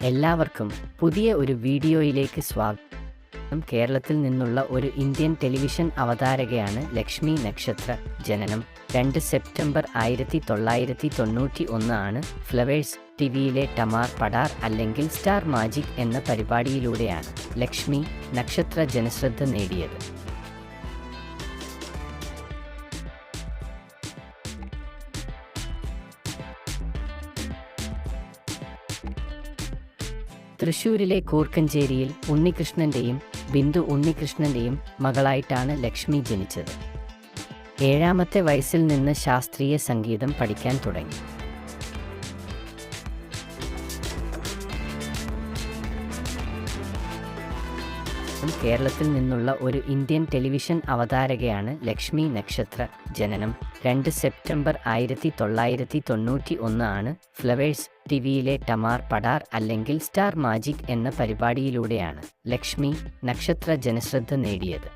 എല്ലാവർക്കും പുതിയ ഒരു വീഡിയോയിലേക്ക് സ്വാഗതം. കേരളത്തിൽ നിന്നുള്ള ഒരു ഇന്ത്യൻ ടെലിവിഷൻ അവതാരകയാണ് ലക്ഷ്മി നക്ഷത്ര. ജനനം 2 സെപ്റ്റംബർ 1991 ആണ്. ഫ്ലവേഴ്സ് ടിവിയിലെ ടമാർ പടാർ അല്ലെങ്കിൽ സ്റ്റാർ മാജിക് എന്ന പരിപാടിയിലൂടെയാണ് ലക്ഷ്മി നക്ഷത്ര ജനശ്രദ്ധ നേടിയത്. തൃശ്ശൂരിലെ കൂർക്കഞ്ചേരിയിൽ ഉണ്ണികൃഷ്ണൻ്റെയും ബിന്ദു ഉണ്ണികൃഷ്ണൻ്റെയും മകളായിട്ടാണ് ലക്ഷ്മി ജനിച്ചത്. 7ാമത്തെ വയസ്സിൽ നിന്ന് ശാസ്ത്രീയ സംഗീതം പഠിക്കാൻ തുടങ്ങി. കേരളത്തിൽ നിന്നുള്ള ഒരു ഇന്ത്യൻ ടെലിവിഷൻ അവതാരകയാണ് ലക്ഷ്മി നക്ഷത്ര. ജനനം 2 സെപ്റ്റംബർ 1991 ആണ്. ഫ്ലവേഴ്സ് ടിവിയിലെ ടമാർ പടാർ അല്ലെങ്കിൽ സ്റ്റാർ മാജിക് എന്ന പരിപാടിയിലൂടെയാണ് ലക്ഷ്മി നക്ഷത്ര ജനശ്രദ്ധ നേടിയത്.